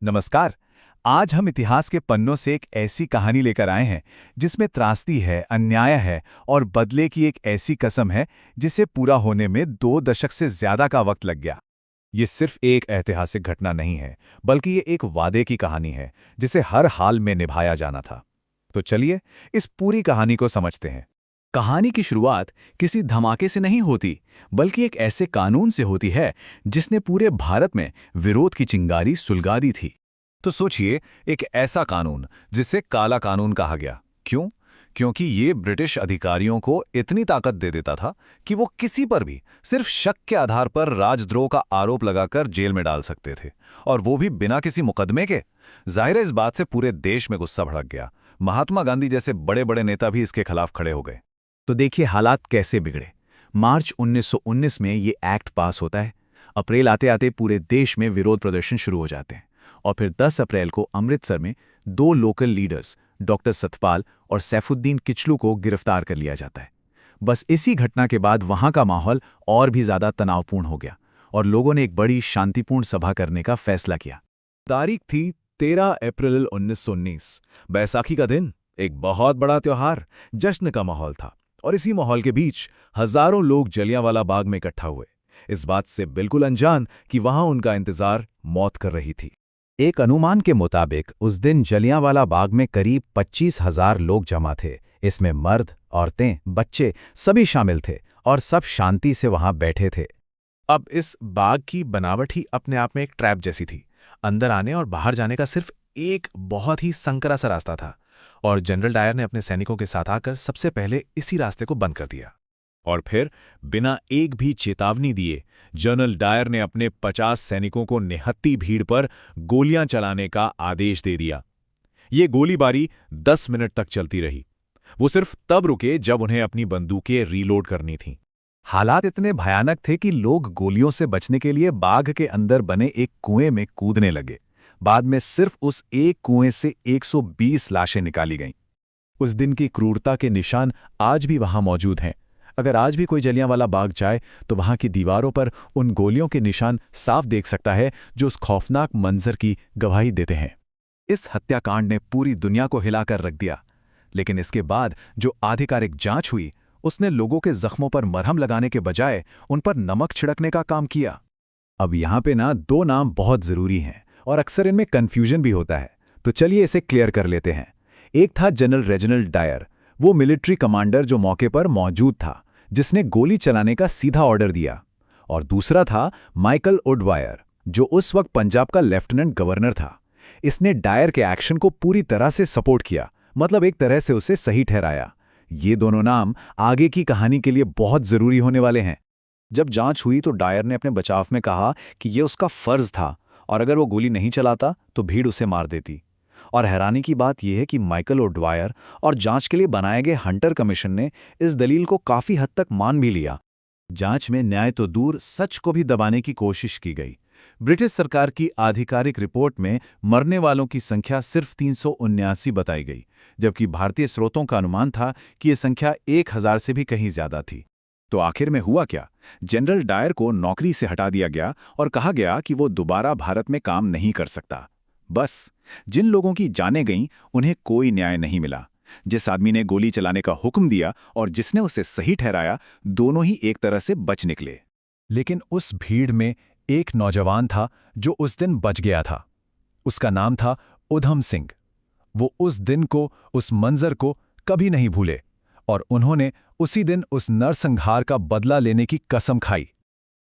नमस्कार। आज हम इतिहास के पन्नों से एक ऐसी कहानी लेकर आए हैं जिसमें त्रासदी है, अन्याय है और बदले की एक ऐसी कसम है जिसे पूरा होने में 2 दशक से ज्यादा का वक्त लग गया। ये सिर्फ एक ऐतिहासिक घटना नहीं है, बल्कि ये एक वादे की कहानी है जिसे हर हाल में निभाया जाना था। तो चलिए इस पूरी कहानी को समझते हैं। कहानी की शुरुआत किसी धमाके से नहीं होती, बल्कि एक ऐसे कानून से होती है जिसने पूरे भारत में विरोध की चिंगारी सुलगा दी थी। तो सोचिए, एक ऐसा कानून जिसे काला कानून कहा गया। क्यों? क्योंकि ये ब्रिटिश अधिकारियों को इतनी ताकत दे देता था कि वो किसी पर भी सिर्फ शक के आधार पर राजद्रोह का आरोप लगाकर जेल में डाल सकते थे, और वो भी बिना किसी मुकदमे के। जाहिर है, इस बात से पूरे देश में गुस्सा भड़क गया। महात्मा गांधी जैसे बड़े बड़े नेता भी इसके खिलाफ खड़े हो गए। तो देखिए हालात कैसे बिगड़े। मार्च 1919 में ये एक्ट पास होता है। अप्रैल आते आते पूरे देश में विरोध प्रदर्शन शुरू हो जाते हैं, और फिर 10 अप्रैल को अमृतसर में 2 लोकल लीडर्स डॉक्टर सतपाल और सैफुद्दीन किचलू को गिरफ्तार कर लिया जाता है। बस इसी घटना के बाद वहां का माहौल और भी ज्यादा तनावपूर्ण हो गया और लोगों ने एक बड़ी शांतिपूर्ण सभा करने का फैसला किया। तारीख थी 13 अप्रैल 1919, बैसाखी का दिन। एक बहुत बड़ा त्योहार, जश्न का माहौल था, और इसी माहौल के बीच हजारों लोग जलियांवाला बाग में इकट्ठा हुए, इस बात से बिल्कुल अनजान कि वहां उनका इंतजार मौत कर रही थी। एक अनुमान के मुताबिक उस दिन जलियांवाला बाग में करीब 25,000 लोग जमा थे। इसमें मर्द, औरतें, बच्चे सभी शामिल थे, और सब शांति से वहां बैठे थे। अब इस बाग की बनावट ही अपने आप में एक ट्रैप जैसी थी। अंदर आने और बाहर जाने का सिर्फ एक बहुत ही संकरा सा रास्ता था, और जनरल डायर ने अपने सैनिकों के साथ आकर सबसे पहले इसी रास्ते को बंद कर दिया। और फिर बिना एक भी चेतावनी दिए जनरल डायर ने अपने 50 सैनिकों को निहत्ती भीड़ पर गोलियां चलाने का आदेश दे दिया। ये गोलीबारी 10 मिनट तक चलती रही। वो सिर्फ तब रुके जब उन्हें अपनी बंदूकें रीलोड करनी थीं। हालात इतने भयानक थे कि लोग गोलियों से बचने के लिए बाग के अंदर बने एक कुएं में कूदने लगे। बाद में सिर्फ उस एक कुएं से 120 लाशें निकाली गईं। उस दिन की क्रूरता के निशान आज भी वहां मौजूद हैं। अगर आज भी कोई जलियांवाला बाग जाए तो वहां की दीवारों पर उन गोलियों के निशान साफ देख सकता है, जो उस खौफनाक मंजर की गवाही देते हैं। इस हत्याकांड ने पूरी दुनिया को हिलाकर रख दिया, लेकिन इसके बाद जो आधिकारिक जांच हुई उसने लोगों के जख्मों पर मरहम लगाने के बजाय उन पर नमक छिड़कने का काम किया। अब यहां पे 2 नाम बहुत जरूरी हैं, और अक्सर इनमें कंफ्यूजन भी होता है, तो चलिए इसे क्लियर कर लेते हैं। एक था जनरल रेजिनाल्ड डायर, वो मिलिट्री कमांडर जो मौके पर मौजूद था, जिसने गोली चलाने का सीधा ऑर्डर दिया। और दूसरा था माइकल ओडवायर, जो उस वक्त पंजाब का लेफ्टिनेंट गवर्नर था। इसने डायर के एक्शन को पूरी तरह से सपोर्ट किया, मतलब एक तरह से उसे सही ठहराया। ये दोनों नाम आगे की कहानी के लिए बहुत जरूरी होने वाले हैं। जब जांच हुई तो डायर ने अपने बचाव में कहा कि यह उसका फर्ज था, और अगर वो गोली नहीं चलाता तो भीड़ उसे मार देती। और हैरानी की बात यह है कि माइकल ओडवायर और जांच के लिए बनाए गए हंटर कमीशन ने इस दलील को काफी हद तक मान भी लिया। जांच में न्याय तो दूर, सच को भी दबाने की कोशिश की गई। ब्रिटिश सरकार की आधिकारिक रिपोर्ट में मरने वालों की संख्या सिर्फ 379 बताई गई, जबकि भारतीय स्रोतों का अनुमान था कि यह संख्या 1000 से भी कहीं ज्यादा थी। तो आखिर में हुआ क्या? जनरल डायर को नौकरी से हटा दिया गया और कहा गया कि वो दोबारा भारत में काम नहीं कर सकता। बस जिन लोगों की जानें गईं उन्हें कोई न्याय नहीं मिला। जिस आदमी ने गोली चलाने का हुक्म दिया और जिसने उसे सही ठहराया, दोनों ही एक तरह से बच निकले। लेकिन उस भीड़ में एक नौजवान था जो उस दिन बच गया था। उसका नाम था उधम सिंह। वो उस दिन को, उस मंजर को कभी नहीं भूले, और उन्होंने उसी दिन उस नरसंहार का बदला लेने की कसम खाई।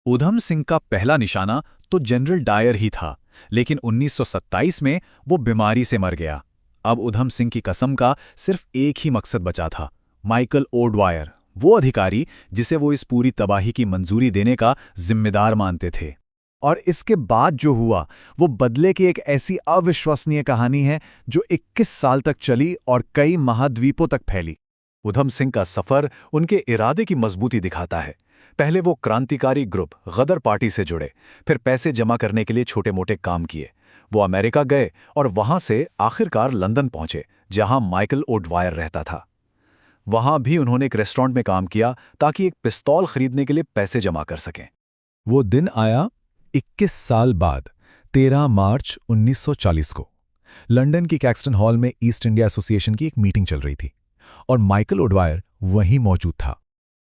उधम सिंह का पहला निशाना तो जनरल डायर ही था, लेकिन 1927 में वो बीमारी से मर गया। अब उधम सिंह की कसम का सिर्फ एक ही मकसद बचा था, माइकल ओडवायर, वो अधिकारी जिसे वो इस पूरी तबाही की मंजूरी देने का जिम्मेदार मानते थे। और इसके बाद जो हुआ वो बदले की एक ऐसी अविश्वसनीय कहानी है जो 21 साल तक चली और कई महाद्वीपों तक फैली। उधम सिंह का सफर उनके इरादे की मजबूती दिखाता है। पहले वो क्रांतिकारी ग्रुप गदर पार्टी से जुड़े, फिर पैसे जमा करने के लिए छोटे मोटे काम किए। वो अमेरिका गए और वहां से आखिरकार लंदन पहुंचे, जहां माइकल ओडवायर रहता था। वहां भी उन्होंने एक रेस्टोरेंट में काम किया ताकि एक पिस्तौल खरीदने के लिए पैसे जमा कर सकें। वो दिन आया 21 साल बाद, 13 मार्च 1940 को लंदन की कैक्सटन हॉल में ईस्ट इंडिया एसोसिएशन की एक मीटिंग चल रही थी और माइकल ओडवायर वहीं मौजूद था।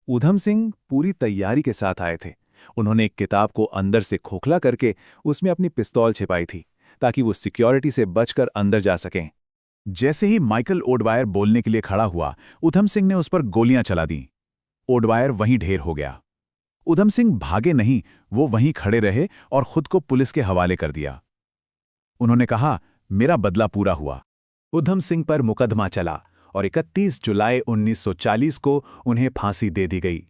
ऊधम सिंह पूरी तैयारी के साथ आए थे। उन्होंने एक किताब को अंदर से खोखला करके उसमें अपनी पिस्तौल छिपाई थी ताकि वो सिक्योरिटी से बचकर अंदर जा सकें। जैसे ही माइकल ओडवायर बोलने के लिए खड़ा हुआ, ऊधम सिंह ने उस पर गोलियां चला दी। ओडवायर वहीं ढेर हो गया। ऊधम सिंह भागे नहीं, वो वहीं खड़े रहे और खुद को पुलिस के हवाले कर दिया। उन्होंने कहा, मेरा बदला पूरा हुआ। ऊधम सिंह पर मुकदमा चला और 31 जुलाई 1940 को उन्हें फांसी दे दी गई।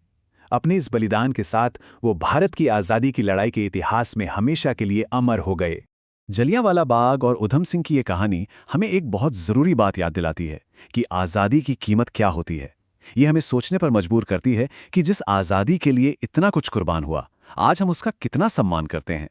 अपने इस बलिदान के साथ वो भारत की आज़ादी की लड़ाई के इतिहास में हमेशा के लिए अमर हो गए। जलियांवाला बाग और ऊधम सिंह की ये कहानी हमें एक बहुत ज़रूरी बात याद दिलाती है कि आज़ादी की कीमत क्या होती है। ये हमें सोचने पर मजबूर करती है कि जिस आज़ादी के लिए इतना कुछ कुर्बान हुआ, आज हम उसका कितना सम्मान करते हैं।